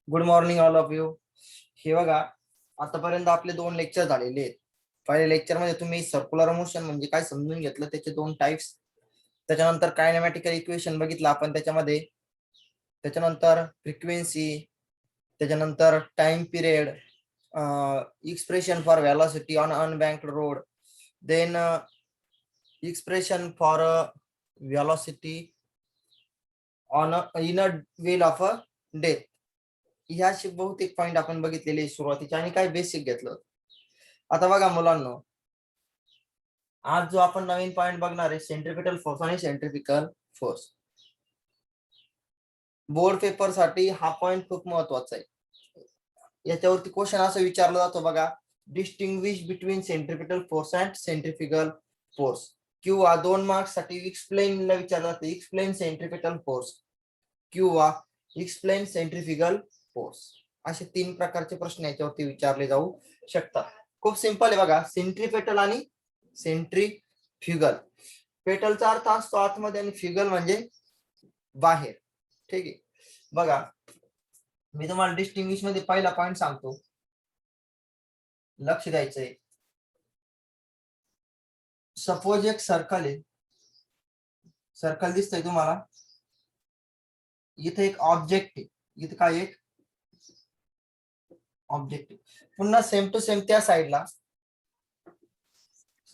Good morning all of you. हे बघा, आतापर्यंत आपले 2 लेक्चर झालेले आहेत. पहिल्या लेक्चर मध्ये तुम्ही सर्क्युलर मोशन म्हणजे काय समजून घेतलं, त्याचे 2 टाइप्स. त्याच्यानंतर कायनेमॅटिकल इक्वेशन बघितलं आपण त्याच्यामध्ये. त्याच्यानंतर फ्रिक्वेन्सी, त्याच्यानंतर time period, expression for velocity on unbanked road, then expression for velocity on in a wheel of a death. ह्याशी बहुतेक पॉइंट आपण बघितलेले सुरुवातीचे आणि काय बेसिक घेतलं. आता बघा मुलांनो, आज जो आपण नवीन पॉइंट बघणार आहे सेंट्रिपिटल फोर्स आणि सेंट्रिफ्युगल फोर्स. बोर्ड पेपर साठी हा पॉइंट खूप महत्वाचा आहे. याच्यावरती क्वेश्चन असं विचारला जातो बघा, distinguish between centripetal force and centrifugal force, किंवा 2 मार्क्स साठी एक्सप्लेन ला विचारलं जातं, एक्सप्लेन सेंट्रिपिटल फोर्स किंवा एक्सप्लेन सेंट्रिफ्युगल फोर्स. असे 3 प्रकारचे प्रश्न याच्यावरती विचारले जाऊ शकतात. खूप सिंपल आहे बघा, सेंट्रिपेटल आणि सेंट्रिफ्युगल. पेटलचा अर्थ असतो आतमध्ये आणि फ्युगल म्हणजे बाहेर. ठीक आहे, बघा मी तुम्हाला डिस्टिंग्विश मध्ये पहिला पॉइंट सांगतो, लक्ष द्यायचंय. सपोज एक सर्कल आहे, सर्कल दिसतंय तुम्हाला, इथे एक ऑब्जेक्ट आहे, इथे काय एक ऑब्जेक्ट आहे. पुन्हा सेम टू सेम त्या साइडला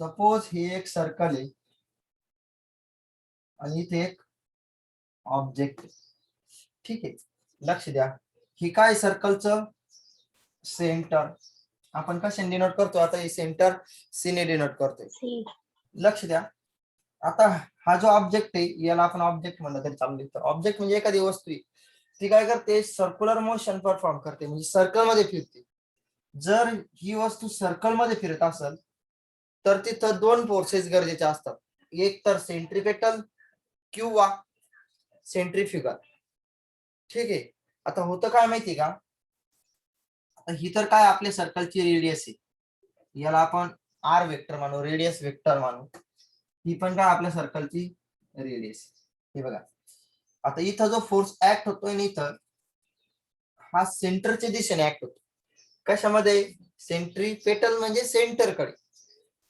सपोज हे एक सर्कल आहे आणि इथे एक ऑब्जेक्ट. ठीक आहे, लक्ष द्या. ही काय सर्कलचं सेंटर आपण कशाने डिनोट करतो, आता हे सेंटर सी ने डिनोट करतोय. लक्ष द्या. आता हा जो ऑब्जेक्ट आहे याला आपण ऑब्जेक्ट म्हणलं तरी चालेल. तर ऑब्जेक्ट म्हणजे एखादी वस्तू आहे, ती काय करते, सर्क्युलर मोशन परफॉर्म करते, म्हणजे सर्कल मध्ये फिरते. जर ही वस्तू सर्कल मध्ये फिरत असेल तर तिथं 2 फोर्सेस गरजेच्या असतात, एक तर सेंट्रिपेटल किंवा सेंट्रिफ्युगल. ठीक आहे, आता होतं काय माहिती का, आता ही तर काय आपल्या सर्कलची रेडियस आहे, याला आपण आर वेक्टर मानू, रेडियस वेक्टर मानू. ही पण काय आपल्या सर्कलची रेडियस. हे बघा, आता इथं जो फोर्स ऍक्ट होतोय ना, इथं हा सेंटरच्या दिशेने ऍक्ट होतो. कशामध्ये, सेंट्रिपेटल म्हणजे सेंटरकडे.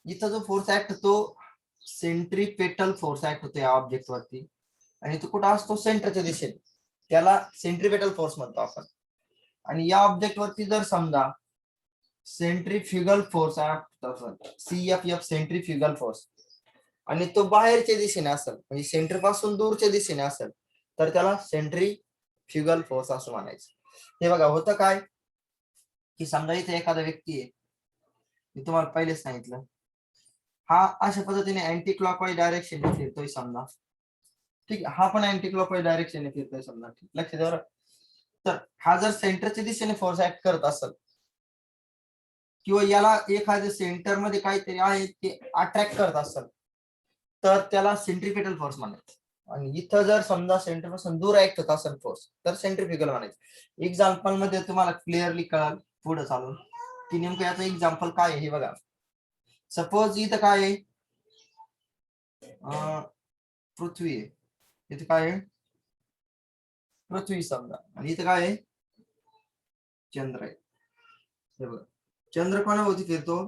इथं जो फोर्स ऍक्ट होतो सेंट्रिपेटल फोर्स ऍक्ट होतो या ऑब्जेक्ट वरती, आणि तो कुठं असतो, सेंटरच्या दिशेने, त्याला सेंट्रिपेटल फोर्स म्हणतो आपण. आणि या ऑब्जेक्ट वरती जर समजा centrifugal force CFF centrifugal force, आणि तो बाहेरच्या दिशेने असेल म्हणजे सेंटर पासून दूरच्या दिशेने असेल तर त्याला सेंट्रिफ्युगल फोर्स असं म्हणायचं. हे बघा, होतं काय की समजा इथे एखादा व्यक्ती आहे, मी तुम्हाला पहिलेच सांगितलं, हा अशा पद्धतीने अँटी क्लॉकवाईज डायरेक्शन फिरतोय समजा. ठीक आहे, हा पण अँटी क्लॉकवाईज डायरेक्शन फिरतोय समजा. लक्ष द्या. तर हा जर सेंटरच्या दिशेने फोर्स ऍक्ट करत असेल किंवा याला एखाद्या सेंटर मध्ये काहीतरी आहे ते अट्रॅक्ट करत असेल तर त्याला सेंट्रिपेटल फोर्स म्हणायचं. आणि इथं जर समजा सेंटर पासून दूर ऍक्ट होत असेल फोर्स तर सेंट्रिफ्युगल म्हणायचं. एक्झाम्पल मध्ये तुम्हाला क्लिअरली कळाल पुढे चालून की नेमकं याचं एक्झाम्पल काय आहे. हे बघा, सपोज इथं काय आहे, पृथ्वी आहे, इथे काय आहे, पृथ्वी समजा, आणि इथे काय आहे, चंद्र आहे. हे बघा, चंद्र कोणाभोवती फिरतो,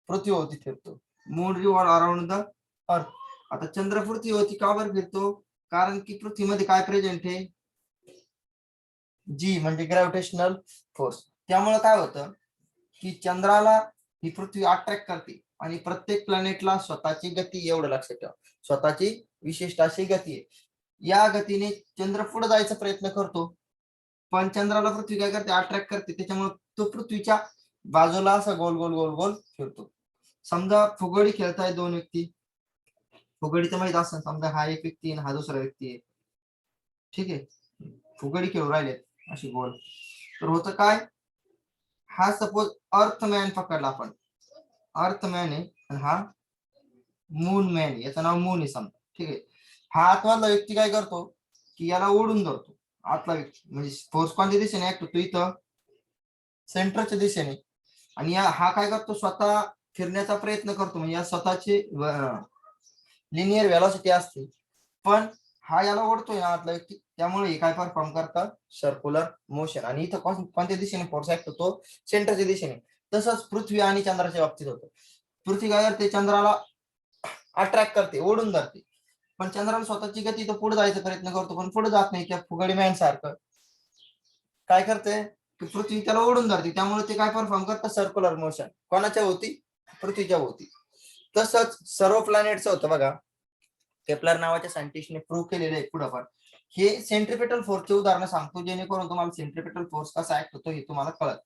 पृथ्वीभोवती फिरतो. Moon revolve around the earth. आता चंद्र पृथ्वीभोवती का बरं फिरतो, कारण की पृथ्वीमध्ये काय प्रेझेंट आहे, जी म्हणजे ग्रॅव्हिटेशनल फोर्स. त्यामुळे काय होतं की चंद्राला ही पृथ्वी अट्रॅक्ट करते, आणि प्रत्येक प्लॅनेटला स्वतःची गती, एवढं लक्षात ठेवा, स्वतःची विशिष्ट अशी गती आहे. या गतीने चंद्र पुढे जायचा प्रयत्न करतो, पण चंद्राला पृथ्वी काय करते, अट्रॅक्ट करते. त्याच्यामुळे तो पृथ्वीच्या बाजूला असा गोल गोल गोल गोल फिरतो. समजा फुगडी खेळताय 2 व्यक्ती, फुगडी तर माहित असेल, समजा हा एक व्यक्ती आणि हा दुसरा व्यक्ती आहे. ठीक आहे, फुगडी खेळू राहिले अशी गोल. तर होतं काय, हा सपोज अर्थमॅन पकडला आपण, अर्थमॅन आहे आणि हा मून मॅन आहे, याचं नाव मून आहे समजा. ठीक आहे, हा आतमधला व्यक्ती काय करतो की याला ओढून धरतो, आतला व्यक्ती, म्हणजे फोर्स कोणत्या दिशेने ऍक्ट होतो, इथं सेंटरच्या दिशेने. आणि हा काय करतो, स्वतः फिरण्याचा प्रयत्न करतो, म्हणजे या स्वतःची लिनियर व्हेलॉसिटी असते, पण हा याला ओढतोय ना आतलं त्यामुळे हे काय परफॉर्म करतं सर्क्युलर मोशन. आणि इथं कोणत्या दिशेने फोर्स ऍक्ट होतो सेंटरच्या दिशेने. तसंच पृथ्वी आणि चंद्राच्या बाबतीत होतं. पृथ्वी काय करते चंद्राला अट्रॅक्ट करते ओढून जाते, पण चंद्राला स्वतःची गती तो पुढे जायचा प्रयत्न करतो पण पुढे जात नाही. त्या फुगडी मॅन सारखं काय करते की पृथ्वी त्याला ओढून जाते, त्यामुळे ते काय परफॉर्म करतं सर्क्युलर मोशन कोणाच्या होती पृथ्वीच्या होती. तसंच सर्व प्लॅनेटचं होतं बघा. केप्लर नावाच्या सायंटिस्टने प्रूव्ह केलेलं आहे पुढं पण. हे सेंट्रिपेटल फोर्सचे उदाहरण सांगतो जेणेकरून तुम्हाला सेंट्रिपेटल फोर्स कसा ऍक्ट होतो हे तुम्हाला कळत.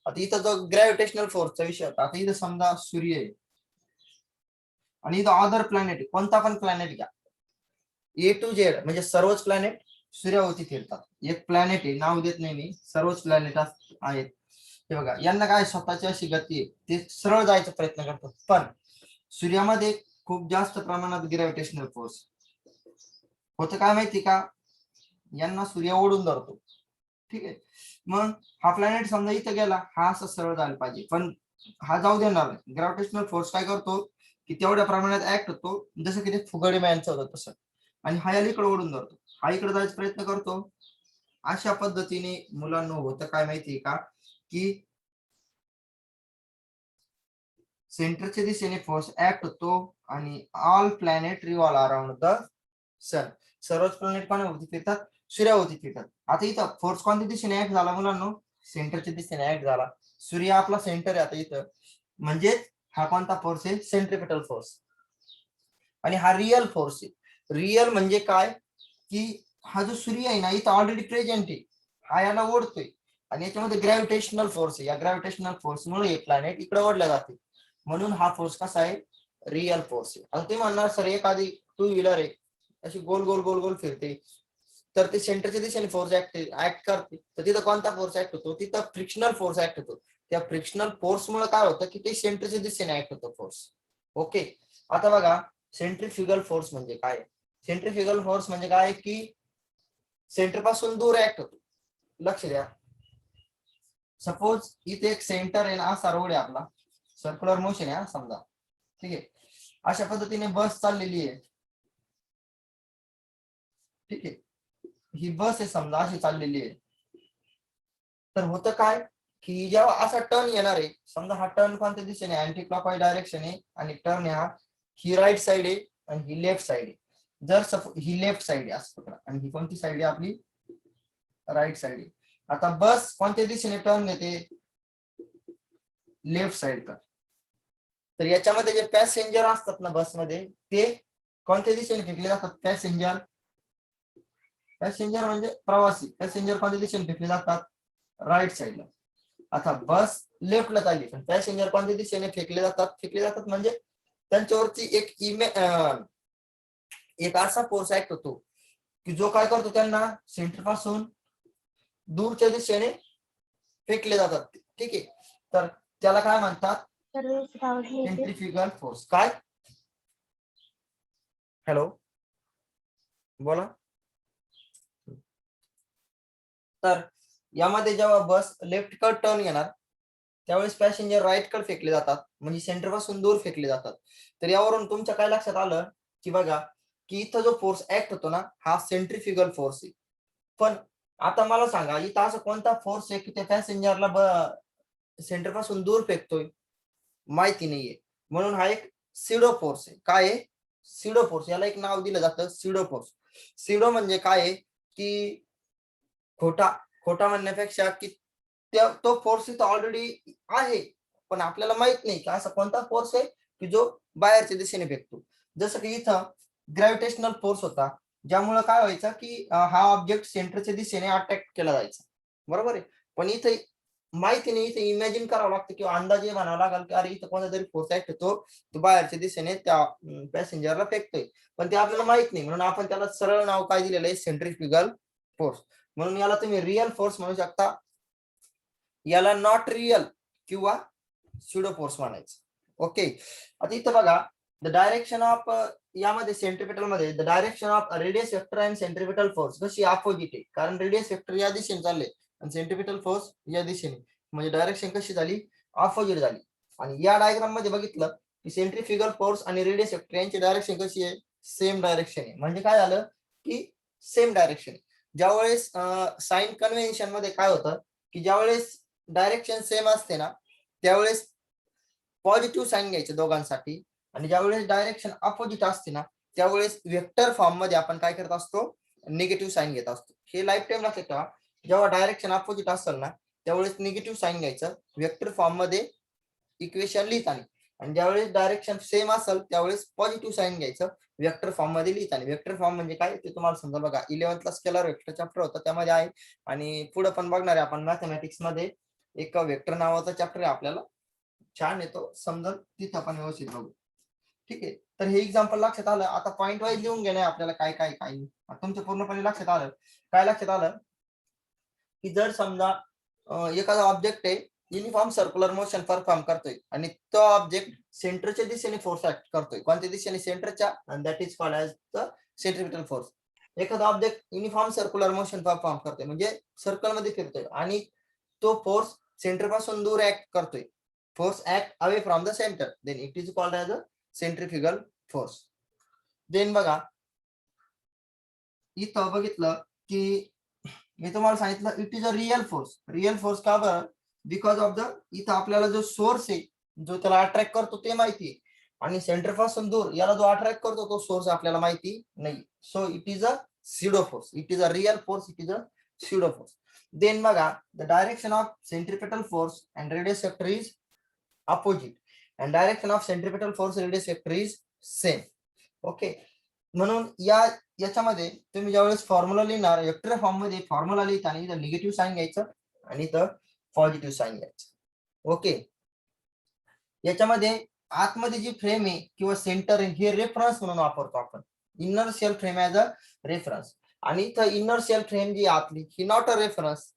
आता इथं जो ग्रॅव्हिटेशनल फोर्सचा विषय होता, आता इथं समजा सूर्य आहे आणि इथं अदर प्लॅनेट कोणता पण प्लॅनेट घ्या, ए टू झेड म्हणजे सर्वच प्लॅनेट सूर्यावरती फिरतात. एक प्लॅनेट आहे नाव देत नाही मी, सर्वच प्लॅनेट आहेत हे बघा. यांना काय स्वतःची अशी गती आहे ते सरळ जायचा प्रयत्न करतात, पण सूर्यामध्ये खूप जास्त प्रमाणात ग्रॅव्हिटेशनल फोर्स होतं. काय माहिती का, यांना सूर्य ओढून धरतो. ठीक आहे, मग हा प्लॅनेट समजा इथं गेला, हा असं सरळ जायला पाहिजे पण हा जाऊ देणार नाही. ग्रॅव्हिटेशनल फोर्स काय करतो की तेवढ्या प्रमाणात ऍक्ट होतो जसं की ते फुगडी मॅनचं होतं तसं, आणि हा याला इकडे ओढून धरतो, हा इकडे जायचा प्रयत्न करतो. अशा पद्धतीने मुलांना होतं काय माहितीये का की सेंटरच्या दिशेने फोर्स ऍक्ट होतो आणि all planet revolve around the sun. सर्वच प्लॅनेट कोणावरती फिरतात सूर्यावरती फिरतात. आता इथं फोर्स कोणत्या दिशेने ऍक्ट झाला मुलांना सेंटरच्या दिशेने ऍक्ट झाला. सूर्य आपला सेंटर आहे आता इथं, म्हणजे हा कोणता फोर्स आहे सेंट्रिपेटल फोर्स. आणि हा रिअल फोर्स आहे. रिअल म्हणजे काय की हा जो सूर्य आहे ना इथं ऑलरेडी प्रेझेंट आहे, हा याला ओढतोय आणि याच्यामध्ये ग्रॅव्हिटेशनल फोर्स आहे. या ग्रॅव्हिटेशनल फोर्समुळे हे प्लॅनेट इकडे ओढल्या जाते, म्हणून हा फोर्स कसा आहे रिअल फोर्स आहे. आणि ते म्हणणार सर एखादी टू व्हीलर आहे अशी गोल गोल गोल गोल फिरते तर ते सेंटरच्या दिशेने फोर्स ऍक्ट करते, तर तिथं कोणता फोर्स ऍक्ट होतो तिथं फ्रिक्शनल फोर्स ऍक्ट होतो. त्या फ्रिक्शनल फोर्समुळे काय होतं की ते सेंटरच्या दिशेने ऍक्ट होतं फोर्स. ओके, आता बघा सेंट्रिफ्युगल फोर्स म्हणजे काय. सेंट्रिफ्युगल फोर्स म्हणजे काय की सेंटर पासून दूर ऍक्ट होतो. लक्ष द्या, सपोज इथे एक सेंटर आहे ना असा रोड आहे आपला, सर्क्युलर मोशन आहे समजा. ठीक आहे, अशा पद्धतीने बस चाललेली आहे. ठीक आहे, ही बस आहे समजा अशी चाललेली आहे. तर होतं काय की जेव्हा असा टर्न येणार आहे समजा, हा टर्न कोणत्या दिशेने अँटी क्लॉकवाईज डायरेक्शन आहे आणि टर्न हा ही राईट साइड आहे आणि ही लेफ्ट साइड आहे. जर ही लेफ्ट साइड आहे असं पकडा आणि ही कोणती साइड आहे आपली राईट साइड आहे. आता बस कोणत्या दिशेने टर्न घेते लेफ्ट साइड का. तर याच्यामध्ये जे पॅसेंजर असतात ना बसमध्ये ते कोणत्या दिशेने फेकले जातात पॅसेंजर. पॅसेंजर म्हणजे प्रवासी, पॅसेंजर कोणत्या दिशेने फेकले जातात राईट साइडला. आता बस लेफ्टला चालली पण पॅसेंजर कोणत्या दिशेने फेकले जातात म्हणजे त्यांच्यावरती एक असा फोर्स ऍक्ट होतो की जो काय करतो त्यांना सेंटर पासून दूरच्या दिशेने फेकले जातात. ठीक आहे, तर त्याला काय म्हणतात सेंट्रिफ्युगल फोर्स. काय हॅलो बोला. तर यामध्ये जेव्हा बस लेफ्ट कट टर्न घेणार त्यावेळेस पॅसेंजर राईट कडे फेकले जातात म्हणजे सेंटर पासून दूर फेकले जातात. तर यावरून तुमच्या काय लक्षात आलं की बघा की इथं जो फोर्स ऍक्ट होतो ना हा सेंट्रिफ्युगल फोर्स आहे. पण आता मला सांगा इथं असं कोणता फोर्स आहे की त्या पॅसेंजरला सेंटर पासून दूर फेकतोय, माहिती नाहीये. म्हणून हा एक सिडो फोर्स आहे. काय आहे सिडो फोर्स, याला एक नाव दिलं जातं सिडो फोर्स. सिडो म्हणजे काय आहे की खोटा, खोटा म्हणण्यापेक्षा की तो फोर्स इथं ऑलरेडी आहे पण आपल्याला माहित नाही की असा कोणता फोर्स आहे की जो बाहेरच्या दिशेने फेकतो. जसं की इथं ग्रॅव्हिटेशनल फोर्स होता ज्यामुळे काय व्हायचं की हा ऑब्जेक्ट सेंटरच्या दिशेने अट्रॅक्ट केला जायचा, बरोबर आहे. पण इथे माहिती नाही, इथे इमॅजिन करावं लागतं किंवा अंदाजे म्हणावं लागेल की अरे इथं कोणता तरी फोर्स ऍक्ट होतो तो बाहेरच्या दिशेने त्या पॅसेंजरला फेकतोय, पण ते आपल्याला माहित नाही म्हणून आपण त्याला सरळ नाव काय दिलेलं आहे सेंट्रिफ्युगल फोर्स. म्हणून याला तुम्ही रिअल फोर्स म्हणू शकता, याला नॉट रिअल किंवा स्युडो फोर्स म्हणायचं. ओके, आता इथं बघा द डायरेक्शन ऑफ यामध्ये सेंट्रिपेटल मध्ये the direction of radius vector and centripetal force कशी अपोजिट आहे, कारण रेडियस वेक्टर या दिशेने चालले आणि सेंट्रिपेटल फोर्स या दिशेने, म्हणजे डायरेक्शन कशी झाली अपोजिट झाली. आणि या डायग्राम मध्ये बघितलं की सेंट्रिफ्युगल फोर्स आणि रेडियस वेक्टर यांची डायरेक्शन कशी आहे सेम डायरेक्शन आहे. म्हणजे काय झालं की सेम डायरेक्शन. ज्यावेळेस साइन कन्व्हेन्शन मध्ये काय होतं की ज्यावेळेस डायरेक्शन सेम असते ना त्यावेळेस पॉझिटिव्ह साइन घ्यायचे दोघांसाठी, आणि ज्यावेळेस डायरेक्शन अपोजिट असते ना त्यावेळेस वेक्टर फॉर्म मध्ये आपण काय करत असतो, निगेटिव्ह साइन घेत असतो. हे लाईफ टाइम लक्षात ठेवा. जेव्हा डायरेक्शन अपोजिट असेल ना त्यावेळेस निगेटिव्ह साइन घ्यायचं वेक्टर फॉर्म मध्ये इक्वेशन लिहिताना, आणि ज्यावेळेस डायरेक्शन सेम असेल त्यावेळेस पॉझिटिव्ह साइन घ्यायचं वेक्टर फॉर्म मध्ये लिहिताना. वेक्टर फॉर्म म्हणजे काय ते तुम्हाला समजा बघा 11th स्केलर वेक्टर चॅप्टर होतं त्यामध्ये आहे, आणि पुढे पण बघणार आहे आपण मॅथमॅटिक्स मध्ये एक वेक्टर नावाचा चॅप्टर आहे आपल्याला, छान येतो समजा तिथं आपण व्यवस्थित बघू. ठीक आहे, तर हे एक्झाम्पल लक्षात आलं. आता पॉईंट वाईज लिहून घेणे आपल्याला काय काय काय तुमच्या पूर्णपणे लक्षात आलं. काय लक्षात आलं की जर समजा एखादा ऑब्जेक्ट आहे युनिफॉर्म सर्क्युलर मोशन परफॉर्म करतोय आणि तो ऑब्जेक्ट सेंटरच्या दिशेने फोर्स ऍक्ट करतोय, कोणत्या दिशेने, सेंटरच्या, आणि that is called as the centripetal force. एखादा object uniform circular motion perform करतोय म्हणजे सर्कल मध्ये फिरतोय आणि तो फोर्स सेंटर पासून दूर ऍक्ट करतोय, force act away from the centre, then it is called as a centrifugal force. Then बघा इथं बघितलं की मी तुम्हाला सांगितलं it is a real force. Real force का बरं, बिकॉज ऑफ द इथं आपल्याला जो सोर्स आहे जो त्याला अट्रॅक्ट करतो ते माहिती आहे, आणि सेंटर पासून दूर याला जो अट्रॅक्ट करतो तो सोर्स आपल्याला माहिती नाही. So it is a pseudo force. It is a real force, it is a pseudo force. Then बघा the direction of centripetal force and radius vector is opposite, and direction of centripetal force radius vector is same. Okay, म्हणून याच्यामध्ये तुम्ही ज्यावेळेस formula लिहिणार vector form मध्ये formula लिहिताना इथं negative sign घ्यायचं आणि इथं पॉझिटिव्ह साइन घ्यायचं. ओके, याच्यामध्ये आतमध्ये जी फ्रेम आहे किंवा सेंटर आहे हे रेफरन्स म्हणून वापरतो आपण, inertial frame as a reference, आणि इथं इनर सेल फ्रेम जी आतली ही not a reference,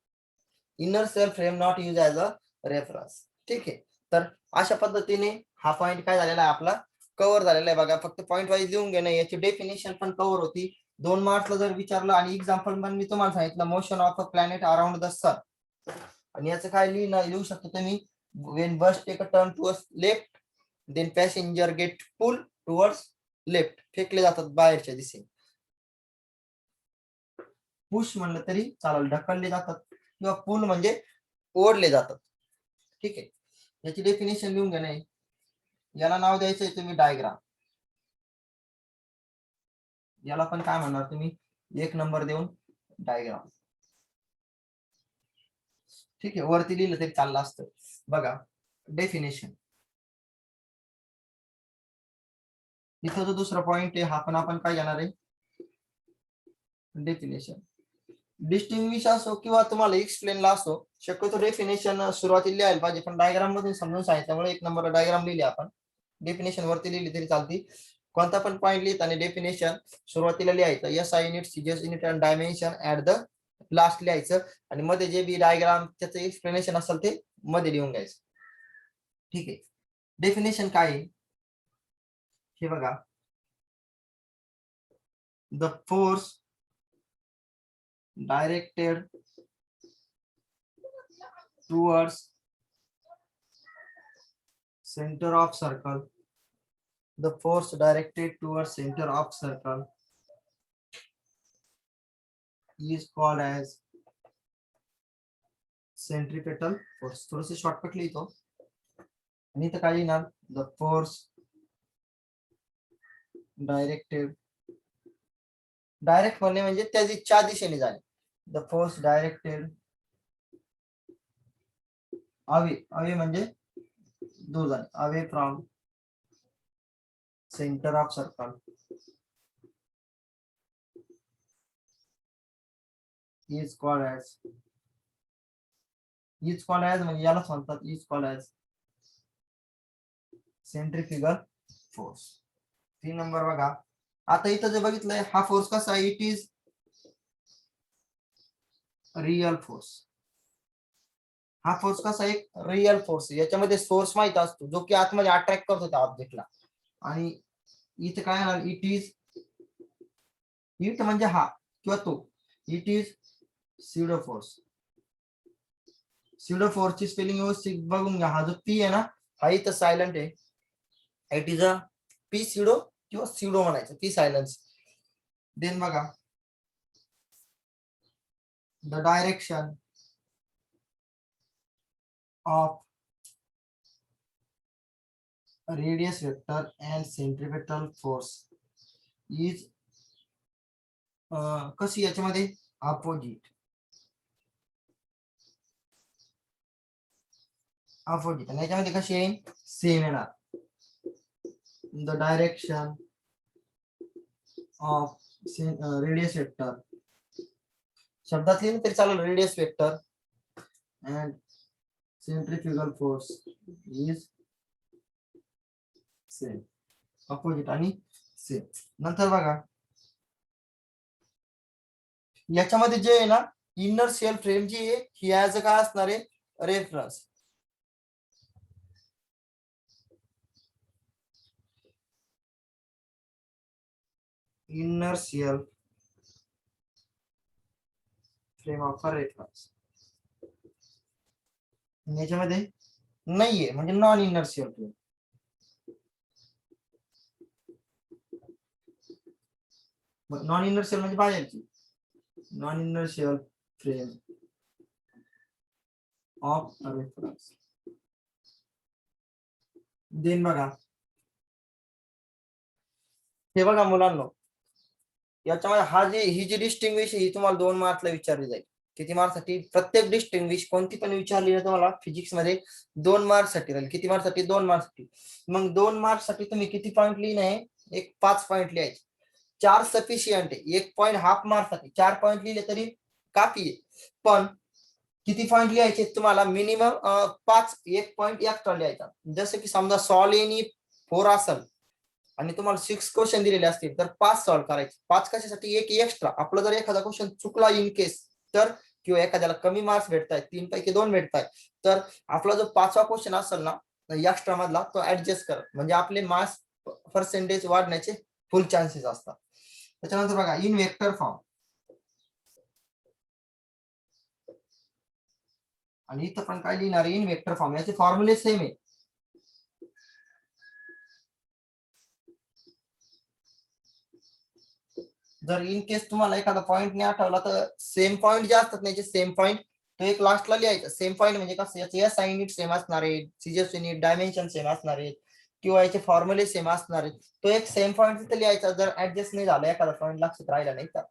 inertial frame not use as a reference. ठीक आहे, तर अशा पद्धतीने हा पॉइंट काय झालेला आहे आपला कव्हर झालेला आहे. बघा फक्त पॉइंट वाईज लिहून घेणं, याची डेफिनेशन पण कव्हर होती. 2 मार्क्सला जर विचारलं, आणि एक्झाम्पल पण मी तुम्हाला सांगितलं motion of a planet around the sun, आणि याचं काय लिहू शकतो तुम्ही, when bus take a turn towards left then passenger get pull towards left, फेकले जातात बाहेरच्या दिशेने. पुश म्हणलं तरी चालेल, ढकलले जातात, किंवा पुल म्हणजे ओढले जातात. ठीक आहे, याची डेफिनेशन लिहून घेणे. याला नाव द्यायचंय तुम्ही डायग्राम, याला पण काय म्हणणार तुम्ही 1 नंबर देऊन डायग्राम. ठीक आहे, वरती लिहिलं तरी चाललं असतं. बघा डेफिनेशन, इथं जो दुसरा पॉइंट आहे हा पण आपण काय घेणार आहे डेफिनेशन. डिस्टिंग्विश असो किंवा तुम्हाला एक्सप्लेनला असो, शक्यतो डेफिनेशन सुरुवातीला लिहायला पाहिजे, पण डायग्राम मधून समजून सांगितल्यामुळे 1 नंबर डायग्राम लिहिली आपण. डेफिनेशन वरती लिहिली तरी चालती, कोणता पण पॉइंट लिहित आणि डेफिनेशन सुरुवातीला लिहायचं, S I unit, CGS unit आणि डायमेन्शन ऍट द लास्ट लिहायचं, आणि मध्ये जे बी डायग्राम त्याचं एक्सप्लेनेशन असेल ते मध्ये लिहून घ्यायचं. ठीक आहे, डेफिनेशन काय आहे हे बघा, the force directed towards center of circle, the force directed towards center of circle is called as centripetal force. थोडंसं शॉर्टकट लिहितो, आणि इथं काय लिहिणार, the force directed, डायरेक्ट म्हणजे त्या दिशेने जाणे, the force directed away म्हणजे दूर जाणे, away from center of circle is called as म्हणजे यालाच म्हणतात is called as centrifugal force. 3 number बघा, आता इथं जे बघितलंय हा फोर्स कसा आहे, इट इज रिअल फोर्स. हा फोर्स कसा एक रिअल फोर्स, याच्यामध्ये सोर्स माहित असतो जो की आतमध्ये अट्रॅक्ट करतो त्या ऑब्जेक्टला, आणि इथे काय इट इज, इट म्हणजे हा किंवा तो, it is pseudo force. Pseudo फोर्सची स्पेलिंग व्यवस्थित बघून घ्या, हा जो पी आहे ना हा इथं सायलेंट आहे, it is a P pseudo किंवा स्युडो म्हणायचं, पी सायलेन्स. देन बघा the direction of radius vector and centripetal force is कशी याच्यामध्ये अपोजिट आणि याच्यामध्ये कशी येईल सेम येणार the direction of radius vector शब्दात लिहिलं तरी चालेल radius vector and centrifugal force is same opposite आणि सेम. नंतर बघा याच्यामध्ये जे आहे ना इनर शेल फ्रेम जी आहे ही ऍज काय असणार आहे reference. Inertial frame of reference याच्यामध्ये नाहीये म्हणजे non inertial frame. Non inertial म्हणजे बाहेरची non inertial frame of reference. Then बघा हे बघा मुलांनो याच्यामध्ये ही जी डिस्टिंग्विश ही तुम्हाला 2 मार्क्सला विचारली जाईल. किती मार्क्ससाठी प्रत्येक डिस्टिंग्विश कोणती पण विचारली ना तुम्हाला फिजिक्स मध्ये 2 मार्क्ससाठी राहील. किती मार्क्ससाठी 2 मार्क्ससाठी. मग 2 मार्क्ससाठी तुम्ही किती पॉईंट लिहिणे एक 5 पॉईंट लिहायचे. 4 सफिशियंट आहे 1 पॉईंट हाफ मार्क्ससाठी 4 पॉईंट लिहिले तरी काफी आहे. पण किती पॉईंट लिहायचे तुम्हाला मिनिमम 5 1 पॉईंट एक्स्ट्रा लिहायचा. जसं की समजा सॉल्व एनी 4 असेल आणि तुम्हाला 6 क्वेश्चन दिलेले असतील तर 5 सॉल्व करायचे. 5 कशासाठी एक एक्स्ट्रा आपला जर एखादा क्वेश्चन चुकला इन केस तर किंवा एखाद्याला कमी मार्क्स भेटतायत 3 पैकी 2 भेटतायत तर आपला जो 5वा क्वेश्चन असेल ना एक्स्ट्रा मधला तो ऍडजस्ट कर म्हणजे आपले मार्क्स पर्सेंटेज वाढण्याचे फुल चान्सेस असतात. त्याच्यानंतर बघा इन वेक्टर फॉर्म आणि इथं पण काय लिहिणार इन वेक्टर फॉर्म याचे फॉर्म्युले सेम आहे. जर इन केस तुम्हाला एखादा पॉईंट नाही आठवला तर सेम पॉईंट जे असतात नाही सेम पॉईंट तो एक लास्टला लिहायचा. सेम पॉईंट म्हणजे कसं याचे साइन युनिट सेम असणार आहे सीजेस युनिट डायमेन्शन सेम असणार आहे किंवा याचे फॉर्म्युले सेम असणार आहे. तो एक सेम पॉईंट तिथे लिहायचा. जर ऍडजस्ट नाही झाला एखादा पॉईंट लक्षात राहिला नाही तर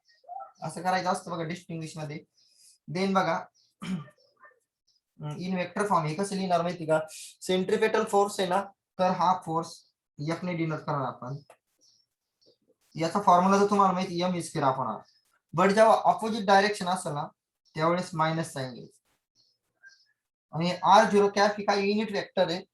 असं करायचं असतं बघा डिस्टिंग्विश मध्ये. देन बघा इन वेक्टर फॉर्म हे कसं लिहिणार माहिती का सेंट्रिपेटल फोर्स आहे ना तर हा फोर्स एफ ने डिनोट करणार आपण. याचा फॉर्म्युला तर तुम्हाला माहिती एम स्क्वेअर आपण बट जेव्हा ऑपोजिट डायरेक्शन असेल ना त्यावेळेस मायनस साइन घ्यायचं. आणि r0 कॅप ही काही युनिट वेक्टर आहे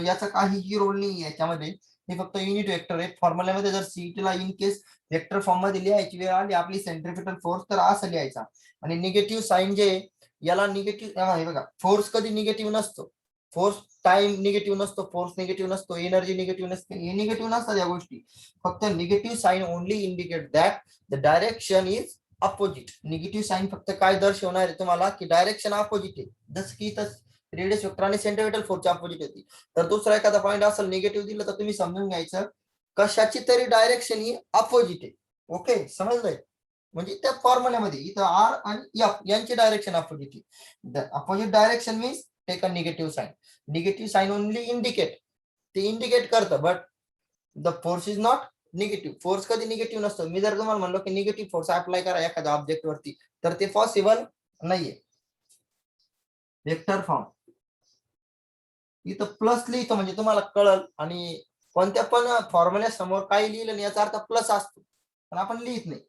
याचा काहीही रोल नाही याच्यामध्ये हे फक्त युनिट वेक्टर आहे. फॉर्म्युल्यामध्ये जर सीईटी ला इन केस वेक्टर फॉर्म मध्ये लिहायची वेळ आली आपली सेंट्रिपेटल फोर्स तर असं लिहायचा. आणि निगेटिव्ह साइन जे याला निगेटिव्ह हे बघा फोर्स कधी निगेटिव्ह नसतो. फोर्स टाइम निगेटिव्ह नसतो फोर्स निगेटिव्ह नसतो एनर्जी निगेटिव्ह नसते हे निगेटिव्ह नसतात या गोष्टी. फक्त negative sign only indicate that the direction is opposite. Negative sign फक्त काय दर्शवणार आहे तुम्हाला की डायरेक्शन अपोजिट आहे. जसं की रेडियस वेक्टर आणि सेंट्रिपेटल फोर्सच्या अपोजिट होती. तर दुसरा एखादा पॉईंट असेल निगेटिव्ह दिलं तर तुम्ही समजून घ्यायचं कशाची तरी डायरेक्शन ही अपोजिट आहे. ओके समजलंय. म्हणजे त्या फॉर्म्युल्यामध्ये इथं आर आणि एफ यांची डायरेक्शन अपोजिट आहे. Opposite direction means take a negative sign. Negative sign only indicate ते इंडिकेट करतं but the force is not negative. Force कधी निगेटिव्ह नसतो. मी जर तुम्हाला म्हणलो की निगेटिव्ह फोर्स अप्लाय करा एखाद्या ऑब्जेक्ट वरती तर ते पॉसिबल नाहीये. वेक्टर फॉर्म इथं प्लस लिहितो म्हणजे तुम्हाला कळल आणि कोणत्या पण फॉर्म्युल्या समोर काही लिहिलं नाही याचा अर्थ प्लस असतो पण आपण लिहित नाही.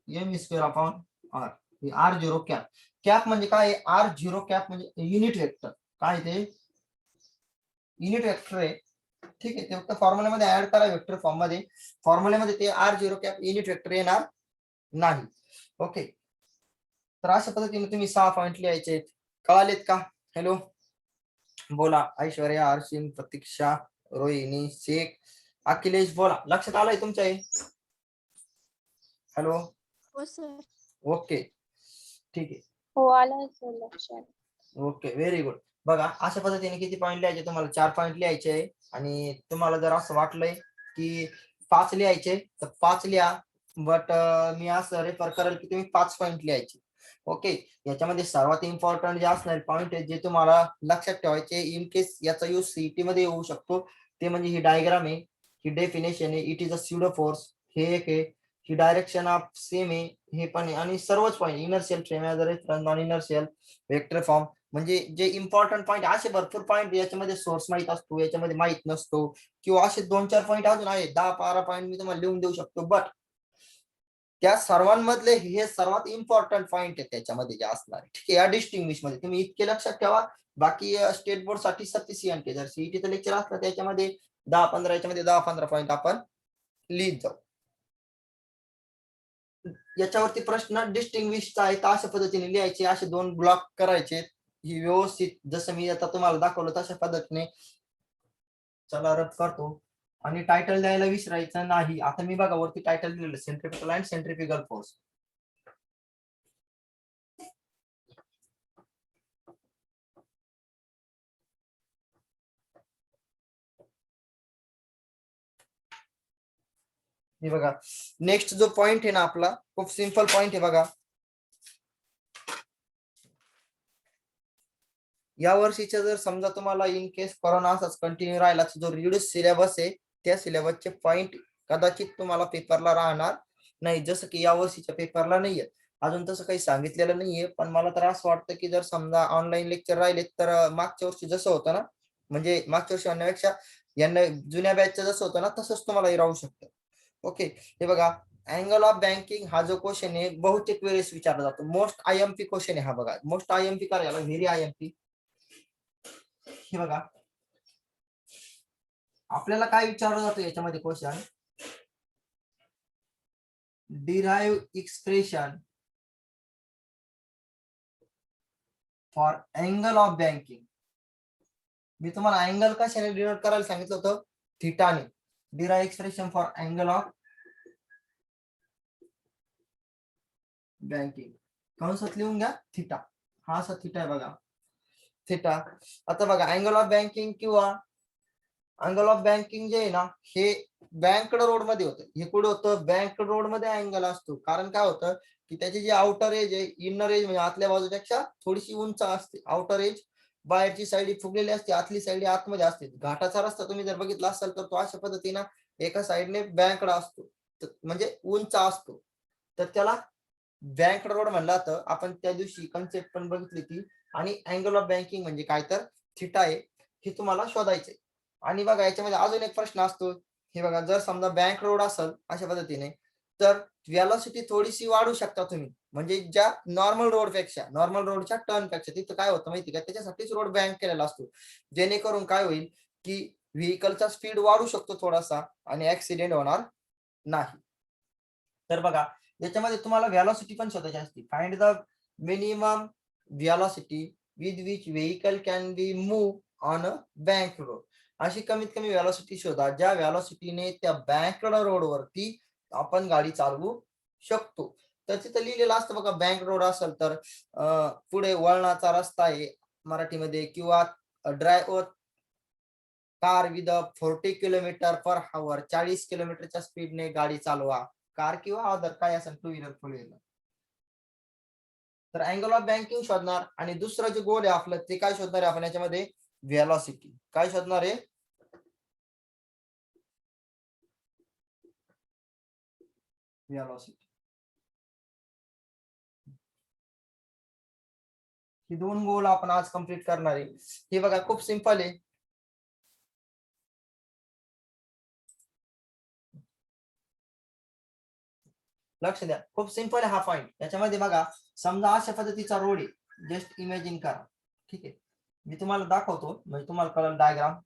M square upon r r0 cap. Cap म्हणजे काय r0 कॅप म्हणजे युनिट वेक्टर काय ते युनिट वेक्टर आहे. ठीक आहे ते फक्त फॉर्म्युल्यामध्ये ऍड करा वेक्टर फॉर्म मध्ये. फॉर्म्युल्यामध्ये ते r0 कॅप युनिट वेक्टर येणार नाही. ओके तर अशा पद्धतीने तुम्ही 6 पॉईंट लिहायचे आहेत. कळालेत का. हॅलो बोला ऐश्वर्या हर्षिन प्रतीक्षा रोहिणी शेख अखिलेश बोला लक्षात आलंय तुमच्या. हॅलो हो सर. ओके ठीक आहे. हो आलं सर लक्षात. Okay very good. बघा अशा पद्धतीने किती पॉईंट लिहायचे तुम्हाला 4 पॉईंट लिहायचे आहे. आणि तुम्हाला जर असं वाटलंय की 5 लिहायचे तर 5 लिहा बट मी असं रेफर करेल की तुम्ही 5 पॉईंट लिहायचे. ओके, याच्यामध्ये सर्वात इम्पॉर्टंट जे असणारे पॉईंट आहे जे तुम्हाला लक्षात ठेवायचे इन केस याचा यूज सीईटी मध्ये येऊ शकतो, ते म्हणजे ही डायग्राम आहे, ही डेफिनेशन आहे, it is a pseudo force, हे एक आहे, ही डायरेक्शन ऑफ सेम आहे, हे पण आहे, आणि सर्वच point inertial frame as a reference, non inertial vector form, म्हणजे जे इम्पॉर्टंट पॉईंट असे भरपूर पॉईंट याच्यामध्ये सोर्स माहित असतो, याच्यामध्ये माहित नसतो, किंवा असे 2-4 पॉईंट अजून आहेत, 10-12 पॉईंट मी तुम्हाला लिहून देऊ शकतो, बट त्या सर्वांमधले हे सर्वात इम्पॉर्टंट पॉईंट आहे त्याच्यामध्ये जे असणार आहे. ठीक आहे, या डिस्टिंग्विश मध्ये तुम्ही इतके लक्षात ठेवा. बाकी स्टेट बोर्ड साठी 37 जर सीईटीचं लेक्चर असलं त्याच्यामध्ये 10-15 याच्यामध्ये 10-15 पॉईंट आपण लिहित जाऊ. याच्यावरती प्रश्न डिस्टिंग्विशचा आहे, तर अशा पद्धतीने लिहायचे, असे 2 ब्लॉक करायचे, ही व्यवस्थित जसं मी आता तुम्हाला दाखवलं तशा पद्धतीने. चला रब करतो, आणि टायटल द्यायला विसरायचं नाही. आता मी बघा वरती टायटल दिलेलं सेंट्रिपिटल अँड सेंट्रिफ्युगल फोर्स. हे बघा, नेक्स्ट जो पॉइंट आहे ना आपला, खूप सिंपल पॉइंट आहे बघा. या वर्षीच्या जर समजा तुम्हाला इन केस कोरोना असाच कंटिन्यू राहिला, जो रिड्यूस सिलेबस आहे त्या सिलेबसचे पॉइंट कदाचित तुम्हाला पेपरला राहणार नाही, जसं की या वर्षीच्या पेपरला नाहीये. अजून तसं काही सांगितलेलं नाहीये, पण मला तर असं वाटतं की जर समजा ऑनलाईन लेक्चर राहिले तर मागच्या वर्षी जसं होतं ना, म्हणजे मागच्या वर्षी आणण्यापेक्षा यांना जुन्या बॅचचं जसं होतं ना तसंच तुम्हाला राहू शकतं. ओके, हे बघा, अँगल ऑफ बँकिंग हा जो क्वेश्चन आहे बहुतेक वेळेस विचारला जातो, मोस्ट आयएमपी क्वेश्चन आहे हा. बघा, मोस्ट आयएमपी करायला व्हेरी आयएमपी. हे बघा, आपल्याला काय विचारलं जातं याच्यामध्ये question, derive expression for angle of banking. मी तुम्हाला अँगल कशाने डिनोट करायला सांगितलं होतं, थिटाने. Derive expression for angle of banking कंसात लिहून घ्या थिटा. हा असा थिटा आहे बघा, थिटा. आता बघा, अँगल ऑफ बँकिंग किंवा अँगल ऑफ बँकिंग जे आहे ना, हे बँकड रोड मध्ये होतं. हे कुठे होतं, बँकड रोड मध्ये अँगल असतो. कारण काय होतं की त्याची जी आउटर एज आहे, इनर एज म्हणजे आतल्या बाजूपेक्षा थोडीशी उंच असते. आउटर एज बाहेरची साईड फुगलेली असते, आतली साईड आतमध्ये असते. घाटाचा रस्ता तुम्ही जर बघितला असेल तर तो अशा पद्धतीनं एका साईडने बँकड असतो, म्हणजे उंच असतो, तर त्याला बँक रोड म्हणला. तर आपण त्या दिवशी कन्सेप्ट पण बघितली ती. आणि अँगल ऑफ बँकिंग म्हणजे काय, तर थिटा आहे, हे तुम्हाला शोधायचंय. आणि बघा, याच्यामध्ये अजून एक प्रश्न असतो. हे बघा, जर समजा बँक रोड असेल अशा पद्धतीने, तर व्हेलॉसिटी थोडीशी वाढू शकता तुम्ही, म्हणजे ज्या नॉर्मल रोडपेक्षा, नॉर्मल रोडच्या टर्न पेक्षा. तिथं काय होतं माहिती का, त्याच्यासाठीच रोड बँक केलेला असतो, जेणेकरून काय होईल की व्हेकलचा स्पीड वाढू शकतो थोडासा आणि ऍक्सिडेंट होणार नाही. तर बघा, याच्यामध्ये तुम्हाला व्हेलॉसिटी पण शोधायची असते. Find the minimum velocity with which vehicle can be move on a bank road. अशी कमीत कमी व्हेलॉसिटी शोधा ज्या व्हेलॉसिटीने त्या बँक रोड वरती आपण गाडी चालवू शकतो. तर तिथं लिहिलेलं असतं बघा, बँक रोड असेल तर पुढे वळणाचा रस्ता आहे मराठीमध्ये, किंवा driver car with 40 kilometre per hour, 40 किलोमीटरच्या स्पीडने गाडी चालवा. कार किंवा अदर काय असेल, टू व्हीलर, फोर व्हीलर. तर अँगल ऑफ बँकिंग शोधणार, आणि दुसरं जे गोल आहे आपलं ते काय शोधणार आहे आपण याच्यामध्ये, व्हेलॉसिटी. काय शोधणार आहे, व्हेलॉसिटी. ही 2 गोल आपण आज कंप्लीट करणार आहे. हे बघा, खूप सिंपल आहे. लक्ष द्या, खूप सिंपल आहे हा पॉइंट. याच्यामध्ये बघा, समजा अशा पद्धतीचा रोड आहे, जस्ट इमॅजिन करा. ठीक आहे, मी तुम्हाला दाखवतो म्हणजे तुम्हाला कळेल डायग्राम.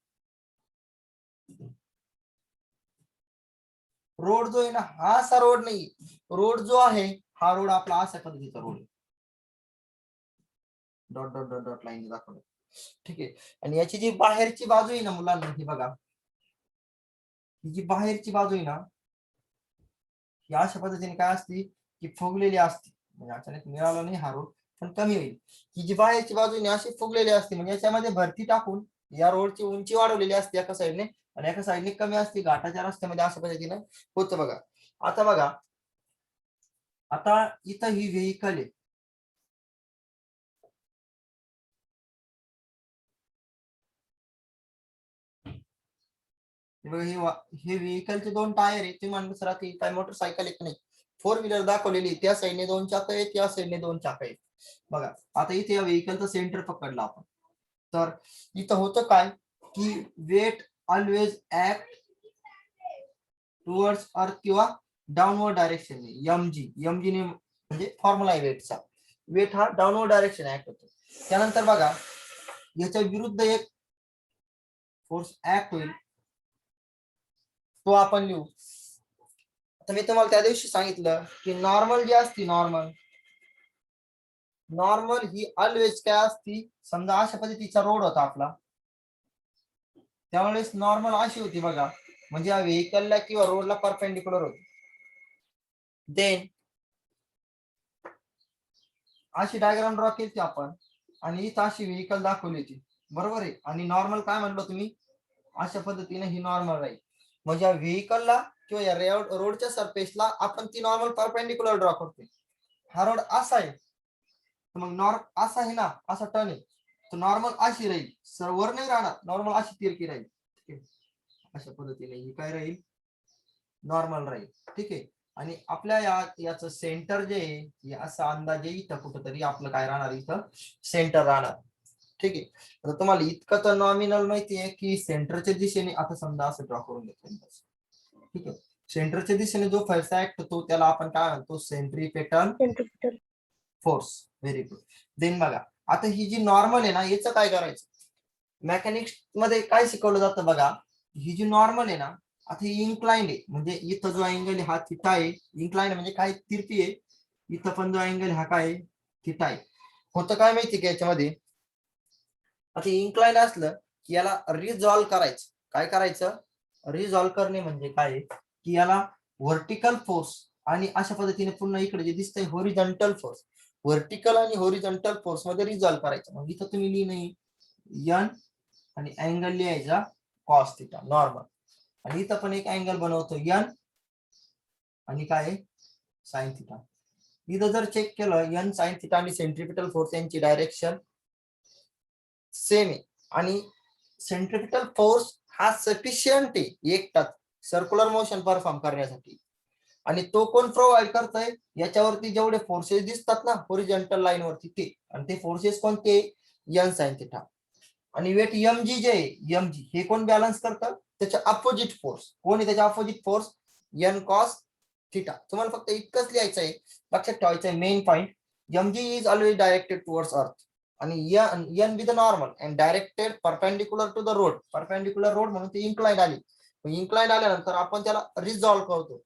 रोड जो आहे ना, हा असा रोड नाही. रोड जो आहे हा रोड आपला अशा पद्धतीचा रोड आहे, dot dot dot dot line दाखवलं. ठीक आहे, आणि याची जी बाहेरची बाजू आहे ना मुलांना, ही बघा, ही जी बाहेरची बाजू आहे ना, ही अशा पद्धतीने काय असती की फुगलेली असते. म्हणजे अचानक मिळाला नाही हा रोड, पण कमी होईल. ही जी बाहेरची बाजू आहे अशी फुगलेली असते, म्हणजे याच्यामध्ये भरती टाकून या रोडची उंची वाढवलेली असते एका साईडने, आणि एका साईडने कमी असते. घाटाच्या रस्त्यामध्ये अशा पद्धतीने होतं बघा. आता बघा, आता इथं ही व्हेकल आहे, हे व्हेकलचे 2 टायर आहे. तुम्ही म्हणलं सर ती काय मोटरसायकल एक नाही, 4 व्हीलर दाखवलेली, त्या साईडने 2 चाक आहेत, त्या साईडने 2 चाक आहेत. बघा आता इथे या व्हेकलचं सेंटर पकडलं आपण, तर इथं होतं काय की वेट ऑलवेज ऍक्ट टुवर्ड्स अर्थ किंवा डाऊनवर्ड डायरेक्शन, एमजी ने म्हणजे फॉर्म्युला आहे वेटचा. वेट हा डाऊनवर्ड डायरेक्शन ऍक्ट होतो. त्यानंतर बघा याच्या विरुद्ध एक फोर्स ऍक्ट होईल, तो आपण लिहू. आता मी तुम्हाला त्या दिवशी सांगितलं की नॉर्मल जी असती, नॉर्मल ही ऑलवेज काय असती, समजा अशा पद्धतीचा रोड होता आपला, त्यावेळेस नॉर्मल अशी होती बघा, म्हणजे या व्हेकलला किंवा रोडला परपेंडिक्युलर होती. देन अशी डायग्राम ड्रॉ केली आपण आणि इथं अशी व्हेकल दाखवली होती, बरोबर आहे. आणि नॉर्मल काय म्हणलो तुम्ही, अशा पद्धतीने ही नॉर्मल राहील. म्हणजे या व्हेकलला किंवा या रोडच्या सरफेसला आपण ती नॉर्मल परपेंडिक्युलर ड्रॉ करतोय. हा रोड असा आहे, मग असा आहे ना, असा टर्न आहे, तर नॉर्मल अशी राहील, वर नाही राहणार, नॉर्मल अशी तिरकी राहील. ठीक आहे, अशा पद्धतीने ही काय राहील, नॉर्मल राहील. ठीक आहे. आणि आपल्या याचं सेंटर जे आहे, असा अंदाजे इथं कुठंतरी आपलं काय राहणार, इथं सेंटर राहणार. ठीक आहे. आता तुम्हाला इतकं तर नॉमिनल माहिती आहे की सेंटरच्या दिशेने, आता समजा असं ड्रॉ करून घेतो. ठीक आहे, सेंटरच्या दिशेने जो फोर्स ऍक्ट होतो त्याला आपण काय म्हणतो, centripetal force. Very good. Then बघा आता ही जी नॉर्मल आहे ना, याचं काय करायचं, मेकॅनिक्स मध्ये काय शिकवलं जातं बघा, ही जी नॉर्मल आहे ना, आता ही इन्क्लाइंड आहे, म्हणजे इथं जो अँगल आहे हा थिटा आहे. इन्क्लाइंड म्हणजे काय, तिरपी आहे. इथं पण जो अँगल हा काय आहे, थिटा आहे. होतं काय माहिती का याच्यामध्ये, आता इन्क्लाइंड असलं की याला रिझॉल्व करायचं. काय करायचं, रिझॉल्व करणे म्हणजे काय की याला व्हर्टिकल फोर्स आणि अशा पद्धतीने पुन्हा इकडे जे दिसतंय होरिझॉन्टल फोर्स, व्हर्टिकल आणि होरिझॉन्टल फोर्स मध्ये रिझॉल्व करायचं. मग इथं तुम्ही लिहिणे एन आणि अँगल लिहायचा कॉस थिटा नॉर्मल, आणि इथं पण एक अँगल बनवतो एन आणि काय साइन थिटा. इथं जर चेक केलं एन साइन थिटा आणि सेंट्रिपिटल फोर्स यांची डायरेक्शन सेम आहे, आणि सेंट्रिपिटल फोर्स हा सफिशियंट आहे एकटाच सर्क्युलर मोशन परफॉर्म करण्यासाठी. आणि तो कोण प्रोव्हाइड करतोय, याच्यावरती जेवढे फोर्सेस दिसतात ना होरिझॉन्टल लाईन वरती ते, आणि ते फोर्सेस कोणते, एन साइन थिटा. आणि वेट एमजी जे एमजी हे कोण बॅलन्स करतं, त्याच्या अपोजिट फोर्स कोण आहे, त्याच्या opposite force n cos theta. तुम्हाला फक्त इतकंच लिहायचं आहे, लक्षात ठेवायचं आहे main point, mg is always directed towards earth, आणि n with normal and directed perpendicular to the road. Perpendicular road म्हणून ती इन्क्लाइंड आली. इन्क्लाइंड आल्यानंतर आपण त्याला रिझॉल्व करतो,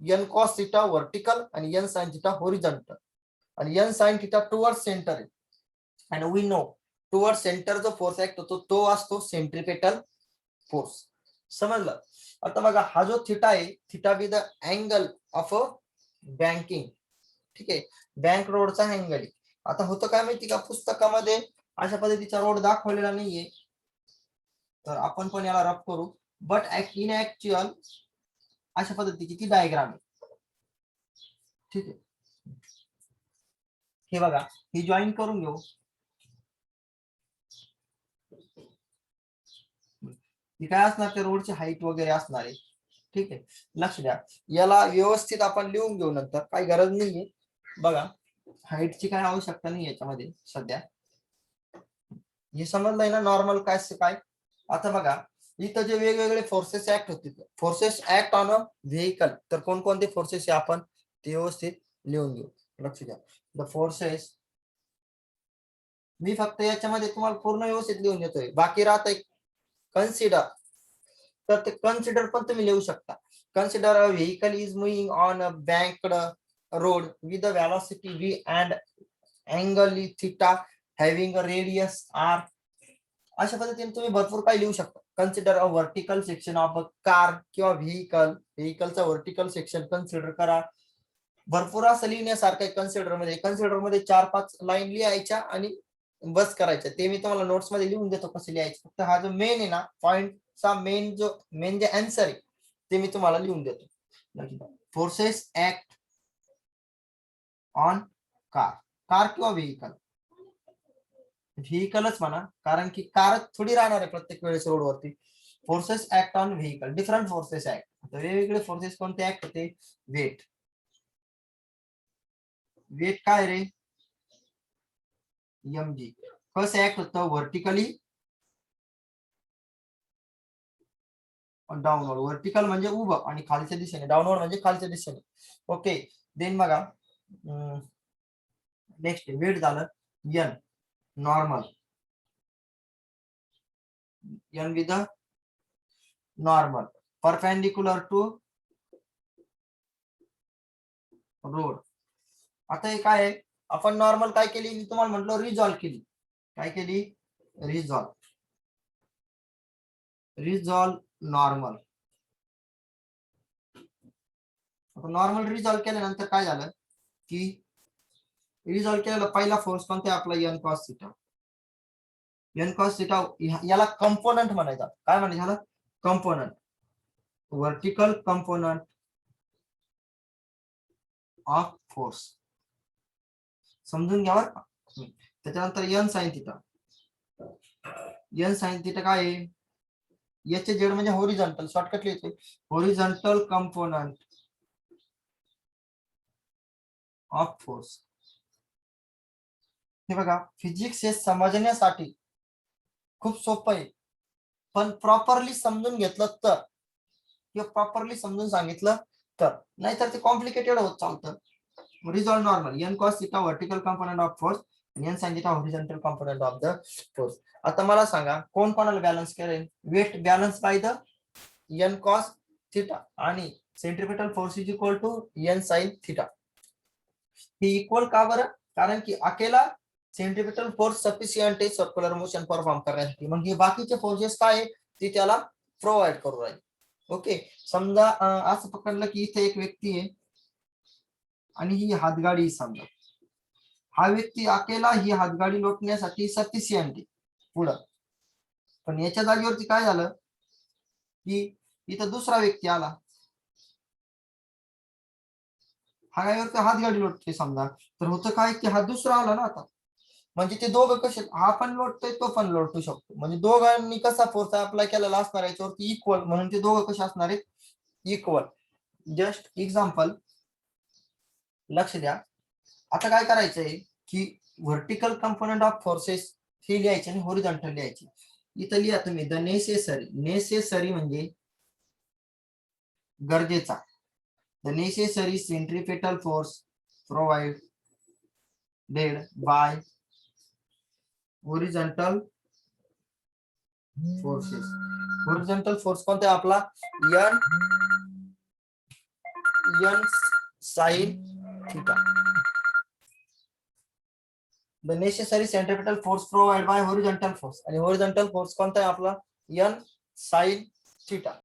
एन कॉस थिटा व्हर्टिकल आणि एन साइन थिटा होरिझॉन्टल, आणि N sin theta towards centre आहे. आणि वी नो टुवर्ड सेंटर जो फोर्स ऍक्ट होतो तो असतो सेंट्रिपेटल फोर्स. समजलं. आता बघा हा जो थिटा आहे, theta with the angle of banking. ठीक आहे, बँक रोडचा अँगल आहे. आता होतं काय माहिती का, पुस्तकामध्ये अशा पद्धतीचा रोड दाखवलेला नाहीये, तर आपण पण याला रफ करू. बट इन ऍक्च्युअल अशा पद्धतीची ती डायग्राम आहे. ठीक आहे, हे बघा ही जॉईन करून घेऊ. ही काय असणार, त्या रोडची हाईट वगैरे असणार आहे. ठीक आहे, लक्ष द्या, याला व्यवस्थित आपण लिहून घेऊ नंतर, काही गरज नाहीये. बघा हाईटची काय आवश्यकता नाही याच्यामध्ये सध्या. हे समजलंय ना नॉर्मल काय काय. आता बघा इथं जे वेगवेगळे फोर्सेस ऍक्ट होते, forces act on a vehicle, तर कोणकोणते फोर्सेस आहे आपण ते व्यवस्थित लिहून घेऊ. लक्ष द्या, द फोर्सेस, मी फक्त याच्यामध्ये तुम्हाला पूर्ण व्यवस्थित लिहून देतोय, बाकी राहत आहे कन्सिडर, तर ते कन्सिडर पण तुम्ही लिहू शकता. Consider a vehicle is moving on a banked road with a velocity v and angle theta having a radius r. अशा पद्धतीने तुम्ही भरपूर काही लिहू शकता. Consider a vertical section of a car किंवा व्हेकलचा व्हर्टिकल सेक्शन कन्सिडर करा. भरपूर असं लिहिण्यासारखं आहे कन्सिडर मध्ये. कन्सिडर मध्ये 4-5 लाईन लिहायच्या आणि बस करायचं, ते मी तुम्हाला नोट्स मध्ये लिहून देतो कसं लिहायचं. फक्त हा जो मेन आहे ना पॉइंटचा मेन जे आन्सर आहे ते मी तुम्हाला लिहून देतो. Forces act on car. Car किंवा व्हेकल, व्हेकलच म्हणा, कारण की कार थोडी राहणार आहे प्रत्येक वेळेस रोडवरती. Forces act on vehicle, different forces act. वेगवेगळे फोर्सेस कोणते ऍक्ट होते? वेट. वेट काय रे? mg. कसं ऍक्ट होतं? Vertically downward. व्हर्टिकल म्हणजे उभं आणि खालच्या दिशेने, डाऊनवर्ड म्हणजे खालच्या दिशेने. ओके, देन बघा नेक्स्ट वेट झालं n normal. n with normal perpendicular to road. आता हे काय आहे? आपण नॉर्मल काय केली? मी तुम्हाला म्हटलं रिझॉल्व केली. काय केली? Resolve normal. नॉर्मल रिझॉल्व केल्यानंतर काय झालं की रिझॉल्व केलेला पहिला फोर्स कोणता? आपला n cos theta. n cos theta याला कंपोनंट म्हणायचा. काय म्हणायचं याला? Component. Vertical component of force. समजून घ्या बरं. त्याच्यानंतर n sin theta. n sin theta काय आहे? याचे जेड म्हणजे होरिझॉन्टल. शॉर्टकट लिहितो, होरिझॉन्टल कंपोनंट ऑफ फोर्स. हे बघा, फिजिक्स हे समजण्यासाठी खूप सोपं आहे, पण प्रॉपरली समजून घेतलं तर, किंवा प्रॉपरली समजून सांगितलं तर, नाहीतर ते कॉम्प्लिकेटेड होत चालतं. Resolve normal, n cos theta vertical component of force, n sin theta horizontal component of the force. आता मला सांगा कोण कोणाला बॅलन्स करेल? Weight balance by the n cos theta आणि centripetal force is equal to n sin theta. हे equal का बरं? कारण की अकेला सेंट्रिपेटल फोर्स सफिशियंट आहे सर्क्युलर मोशन परफॉर्म करण्यासाठी. मग हे बाकीचे फोर्सेस काय आहे ते त्याला प्रोव्हाइड करू राहील. ओके, समजा असं पकडलं की इथे एक व्यक्ती आहे आणि ही हातगाडी. समजा हा व्यक्ती अकेला ही हातगाडी लोटण्यासाठी सफिशियंट आहे पुढं, पण याच्या जागेवरती काय झालं की इथं दुसरा व्यक्ती आला, हा गाडीवरती हातगाडी लोटते समजा. तर होतं काय की हा दुसरा आला ना आता, म्हणजे ते दोघं कसे, हा पण लोटतोय तो पण लोटू शकतो, म्हणजे दोघांनी कसा फोर्स अप्लाय केलेला असणार याच्यावरती? इक्वल. म्हणून ते दोघं कसे असणार आहेत? इक्वल. जस्ट एक्झाम्पल लक्ष द्या. आता काय करायचंय की व्हर्टिकल कंपोनंट ऑफ फोर्सेस हे लिहायचे आणि हॉरिझॉन्टल लिहायचे. इथं लिहा तुम्ही द नेसेसरी. नेसेसरी म्हणजे गरजेचा. The necessary centripetal force provided by horizontal forces. Horizontal force कोणता आहे आपला? n sin theta. The necessary centripetal force provide by horizontal force. आणि हॉरिझॉन्टल फोर्स कोणता आहे आपला? n sin theta.